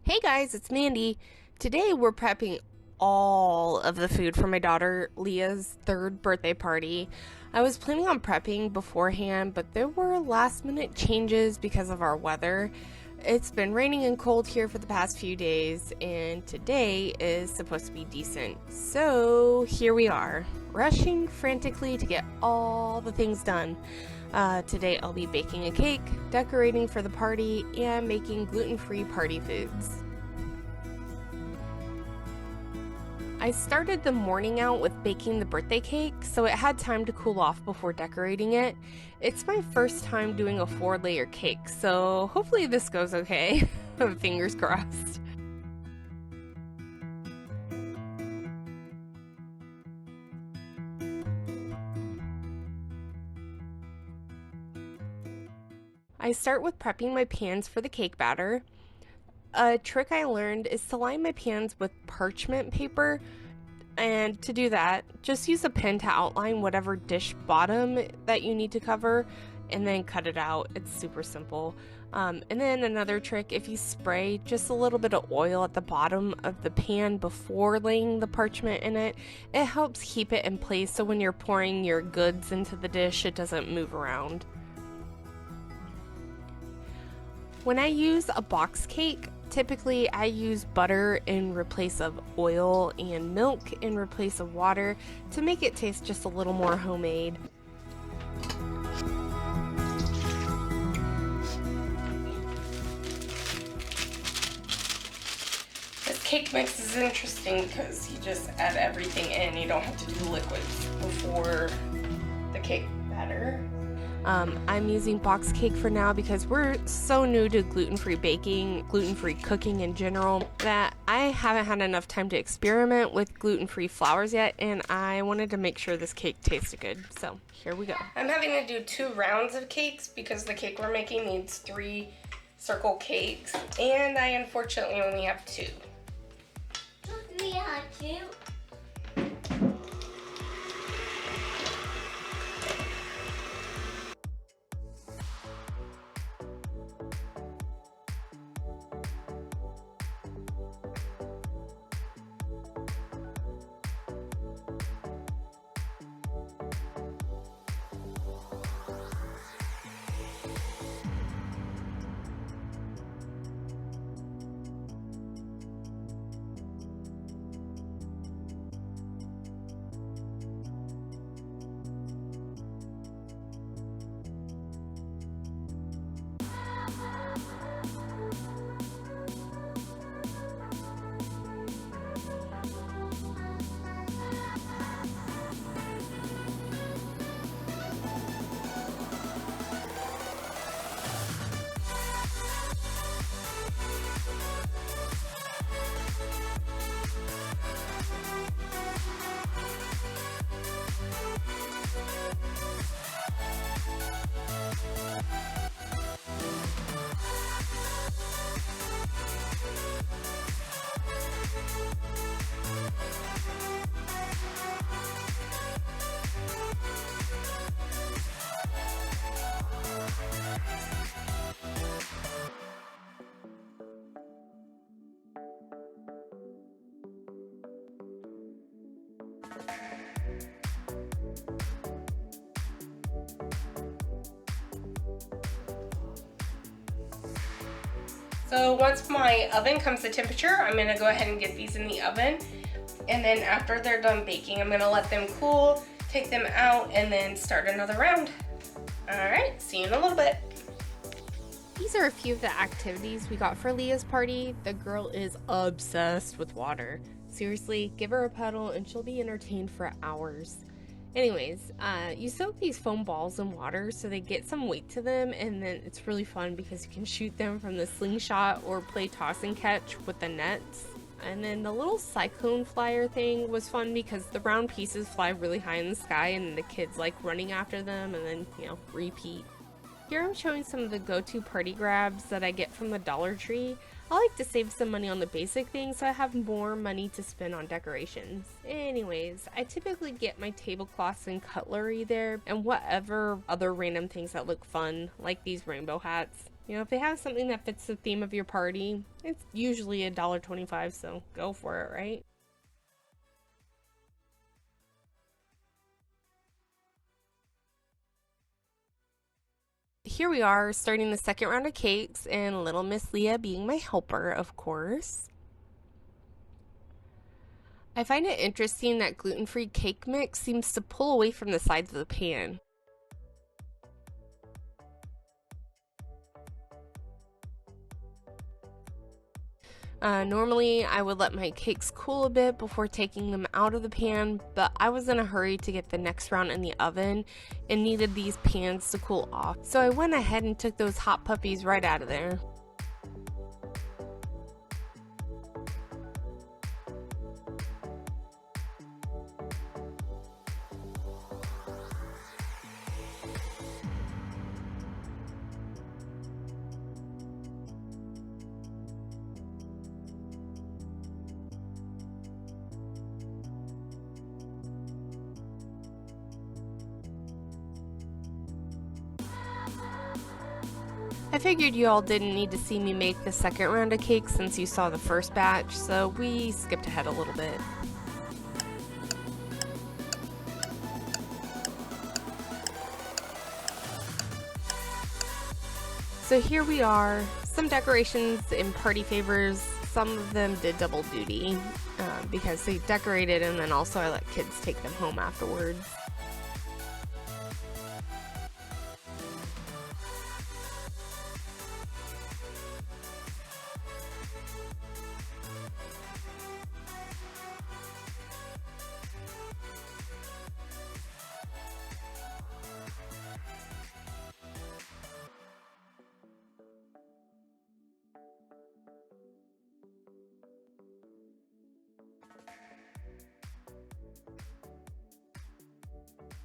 Hey guys, it's Mandy. Today we're prepping all of the food for my daughter Leah's third birthday party. I was planning on prepping beforehand, but there were last minute changes because of our weather. It's been raining and cold here for the past few days, and today is supposed to be decent. So here we are, rushing frantically to get all the things done. Today I'll be baking a cake, decorating for the party, and making gluten-free party foods. I started the morning out with baking the birthday cake, so it had time to cool off before decorating it. It's my first time doing a 4-layer cake, so hopefully this goes okay. Fingers crossed. I start with prepping my pans for the cake batter. A trick I learned is to line my pans with parchment paper, and to do that, just use a pen to outline whatever dish bottom that you need to cover and then cut it out. It's super simple. And then another trick, if you spray just a little bit of oil at the bottom of the pan before laying the parchment in it, it helps keep it in place so when you're pouring your goods into the dish, it doesn't move around. When I use a box cake, typically I use butter in replace of oil and milk in replace of water to make it taste just a little more homemade. This cake mix is interesting because you just add everything in. You don't have to do liquids before the cake batter. I'm using box cake for now because we're so new to gluten-free baking, gluten-free cooking in general, that I haven't had enough time to experiment with gluten-free flours yet, and I wanted to make sure this cake tasted good. So here we go. I'm having to do 2 rounds of cakes because the cake we're making needs 3 circle cakes, and I unfortunately only have 2. We have 2. So once my oven comes to temperature, I'm going to go ahead and get these in the oven. And then after they're done baking, I'm going to let them cool, take them out, and then start another round. Alright, see you in a little bit. These are a few of the activities we got for Leah's party. The girl is obsessed with water. Seriously, give her a puddle and she'll be entertained for hours. Anyways, you soak these foam balls in water so they get some weight to them, and then it's really fun because you can shoot them from the slingshot or play toss and catch with the nets. And then the little cyclone flyer thing was fun because the round pieces fly really high in the sky and the kids like running after them and then, repeat. Here I'm showing some of the go-to party grabs that I get from the Dollar Tree. I like to save some money on the basic things so I have more money to spend on decorations. Anyways, I typically get my tablecloths and cutlery there and whatever other random things that look fun, like these rainbow hats. You know, if they have something that fits the theme of your party, it's usually $1.25, so go for it, right? Here we are starting the second round of cakes, and little Miss Leah being my helper, of course. I find it interesting that gluten-free cake mix seems to pull away from the sides of the pan. Normally, I would let my cakes cool a bit before taking them out of the pan, but I was in a hurry to get the next round in the oven and needed these pans to cool off. So I went ahead and took those hot puppies right out of there. I figured you all didn't need to see me make the second round of cakes since you saw the first batch, so we skipped ahead a little bit. So here we are, some decorations and party favors. Some of them did double duty because they decorated and then also I let kids take them home afterwards.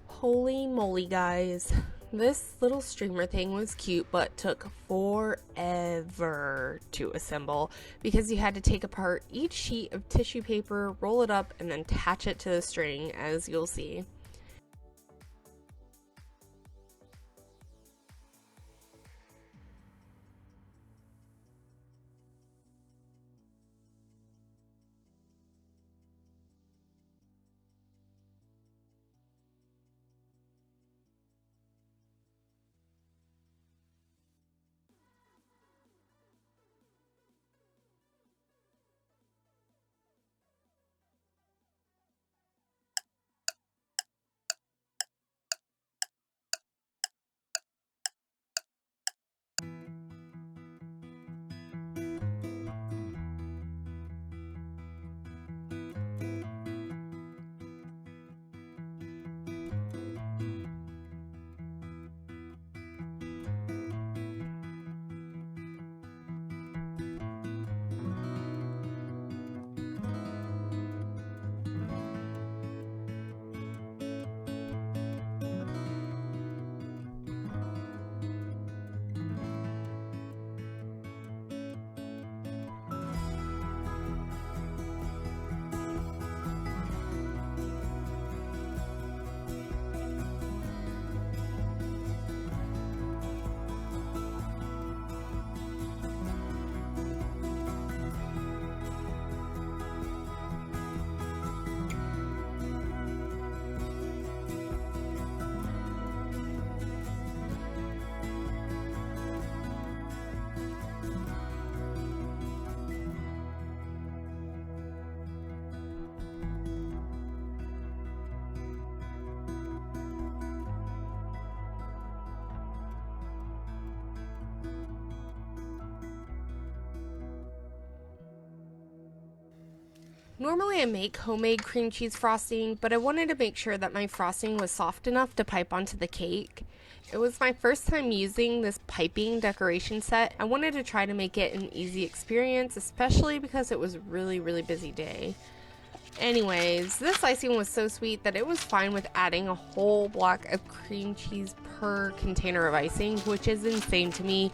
Holy moly, guys. This little streamer thing was cute, but took forever to assemble because you had to take apart each sheet of tissue paper, roll it up, and then attach it to the string, as you'll see. Normally I make homemade cream cheese frosting, but I wanted to make sure that my frosting was soft enough to pipe onto the cake. It was my first time using this piping decoration set. I wanted to try to make it an easy experience, especially because it was a really busy day. Anyways, this icing was so sweet that it was fine with adding a whole block of cream cheese per container of icing, which is insane to me.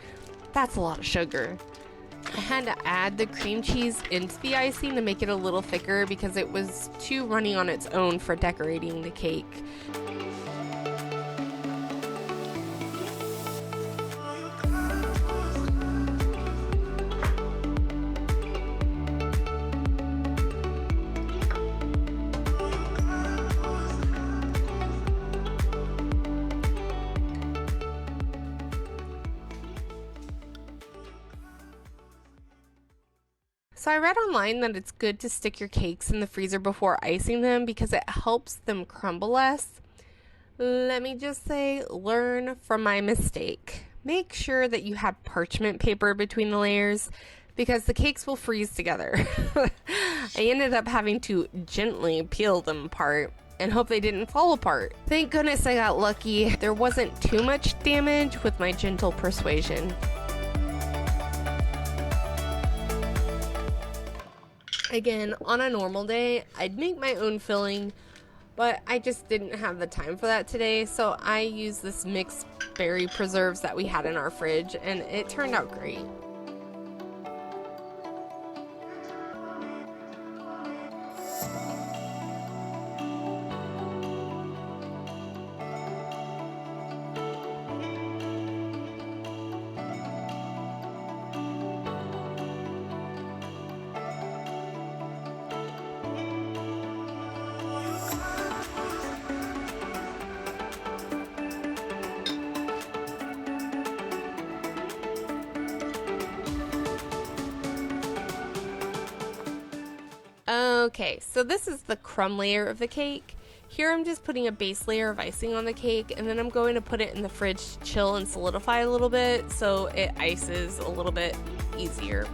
That's a lot of sugar. I had to add the cream cheese into the icing to make it a little thicker because it was too runny on its own for decorating the cake. So I read online that it's good to stick your cakes in the freezer before icing them because it helps them crumble less. Let me just say, learn from my mistake. Make sure that you have parchment paper between the layers because the cakes will freeze together. I ended up having to gently peel them apart and hope they didn't fall apart. Thank goodness I got lucky. There wasn't too much damage with my gentle persuasion. Again, on a normal day, I'd make my own filling, but I just didn't have the time for that today, so I used this mixed berry preserves that we had in our fridge, and it turned out great. Okay, so this is the crumb layer of the cake. Here I'm just putting a base layer of icing on the cake, and then I'm going to put it in the fridge to chill and solidify a little bit so it ices a little bit easier.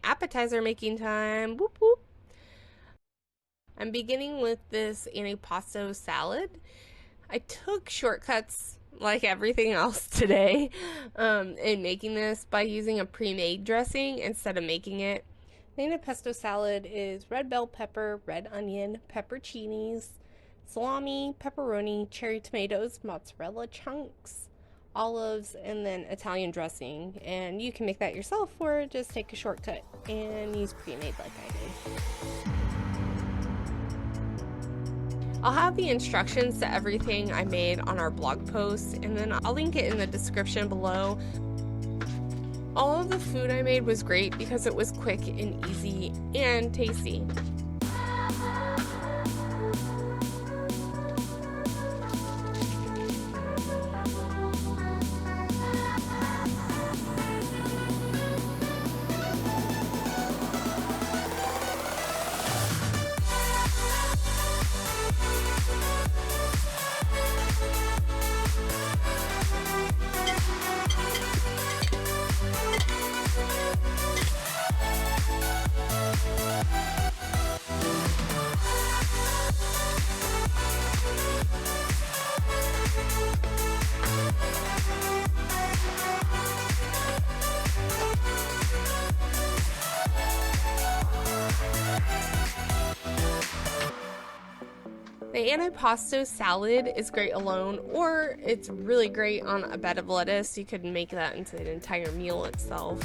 Appetizer making time. Whoop whoop. I'm beginning with this antipasto salad. I took shortcuts like everything else today in making this by using a pre-made dressing instead of making it. The antipasto salad is red bell pepper, red onion, pepperoncinis, salami, pepperoni, cherry tomatoes, mozzarella chunks, olives, and then Italian dressing. And you can make that yourself or just take a shortcut and use pre-made like I did. I'll have the instructions to everything I made on our blog post, and then I'll link it in the description below. All of the food I made was great because it was quick and easy and tasty. The antipasto salad is great alone, or it's really great on a bed of lettuce. You could make that into an entire meal itself.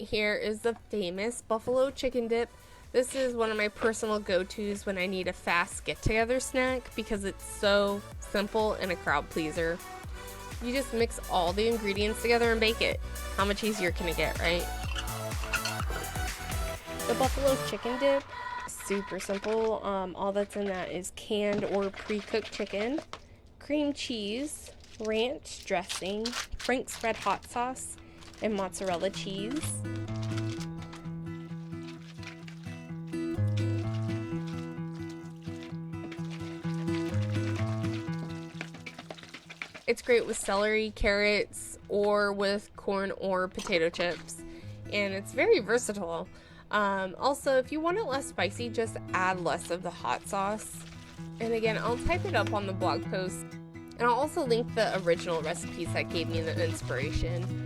here is the famous buffalo chicken dip. This is one of my personal go-tos when I need a fast get-together snack because it's so simple and a crowd pleaser. You just mix all the ingredients together and bake it. How much easier can it get, right? The buffalo chicken dip, super simple. All that's in that is canned or pre-cooked chicken, cream cheese, ranch dressing, Frank's Red Hot sauce, and mozzarella cheese. It's great with celery, carrots, or with corn or potato chips, and it's very versatile. Also, if you want it less spicy, just add less of the hot sauce. And again, I'll type it up on the blog post, and I'll also link the original recipes that gave me the inspiration.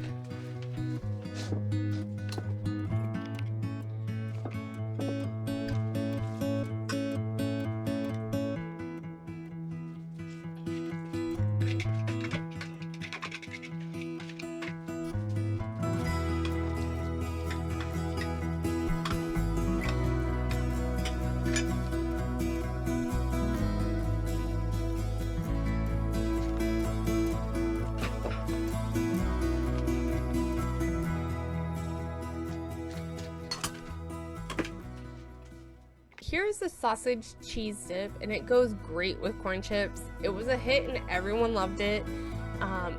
Here's the sausage cheese dip, and it goes great with corn chips. It was a hit and everyone loved it.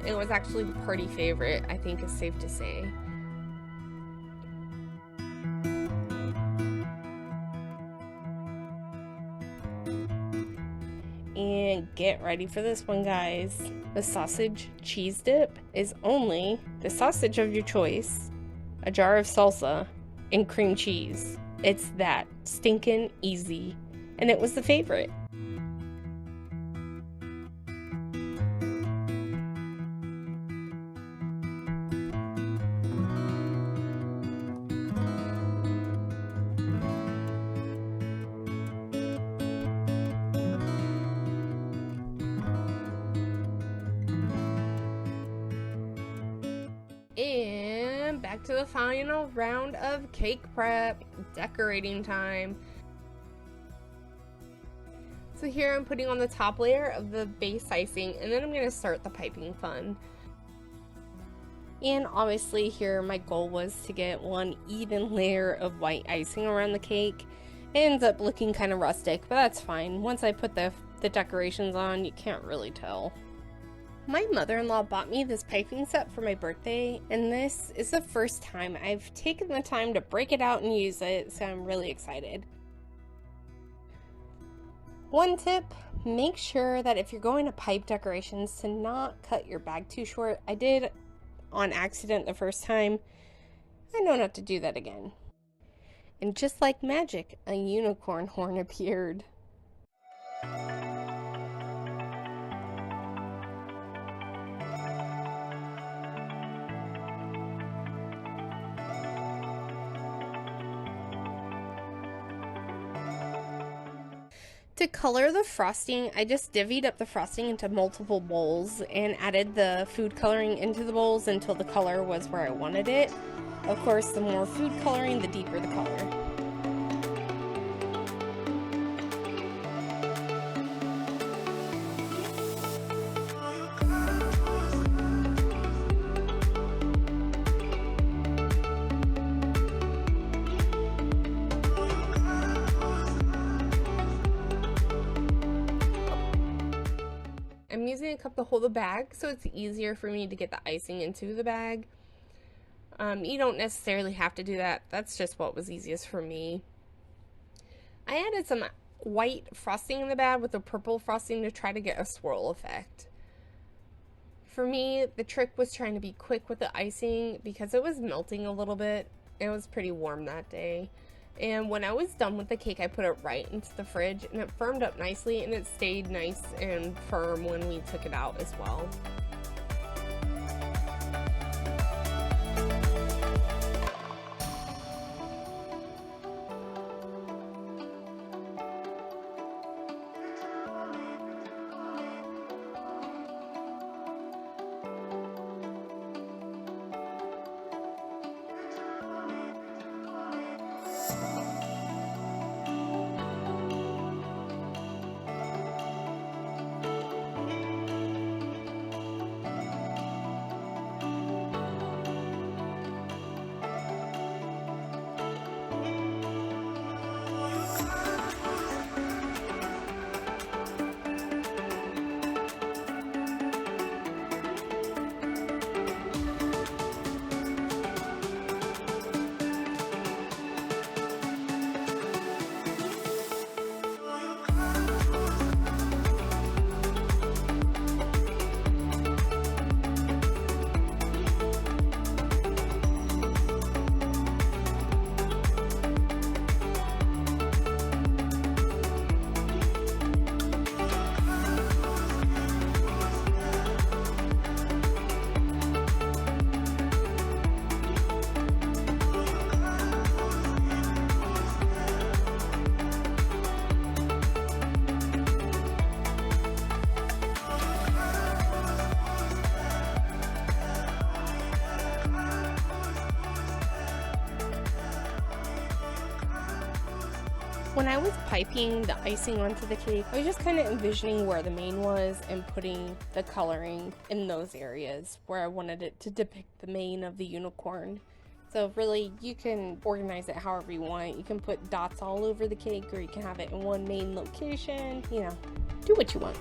It was actually the party favorite, I think is safe to say. And get ready for this one, guys. The sausage cheese dip is only the sausage of your choice, a jar of salsa, and cream cheese. It's that stinking easy, and it was the favorite. And back to the final round of cake prep, decorating time. So here I'm putting on the top layer of the base icing, and then I'm going to start the piping fun. And obviously here my goal was to get one even layer of white icing around the cake. It ends up looking kind of rustic, but that's fine. Once I put the decorations on, you can't really tell. My mother-in-law bought me this piping set for my birthday, and this is the first time I've taken the time to break it out and use it, so I'm really excited. One tip, make sure that if you're going to pipe decorations to not cut your bag too short. I did on accident the first time. I know not to do that again. And just like magic, a unicorn horn appeared. To color the frosting, I just divvied up the frosting into multiple bowls and added the food coloring into the bowls until the color was where I wanted it. Of course, the more food coloring, the deeper the color. I'm using a cup to hold the bag so it's easier for me to get the icing into the bag. You don't necessarily have to do that. That's just what was easiest for me. I added some white frosting in the bag with the purple frosting to try to get a swirl effect. For me, the trick was trying to be quick with the icing because it was melting a little bit. It was pretty warm that day. And when I was done with the cake, I put it right into the fridge, and it firmed up nicely, and it stayed nice and firm when we took it out as well. When I was piping the icing onto the cake, I was just kind of envisioning where the main was and putting the coloring in those areas where I wanted it to depict the mane of the unicorn. So really, you can organize it however you want. You can put dots all over the cake, or you can have it in one main location. You know, do what you want.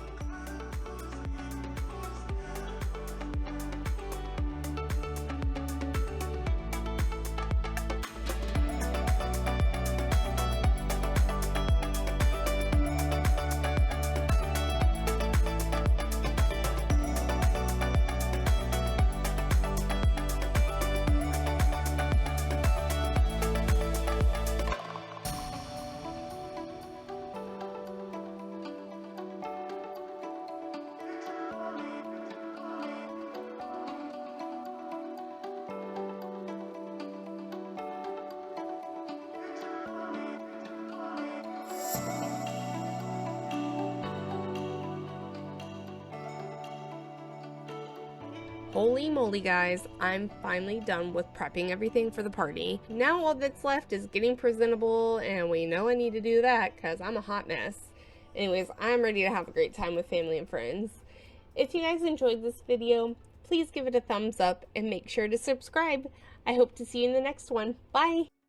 Holy moly, guys, I'm finally done with prepping everything for the party. Now all that's left is getting presentable, and we know I need to do that because I'm a hot mess. Anyways, I'm ready to have a great time with family and friends. If you guys enjoyed this video, please give it a thumbs up and make sure to subscribe. I hope to see you in the next one. Bye!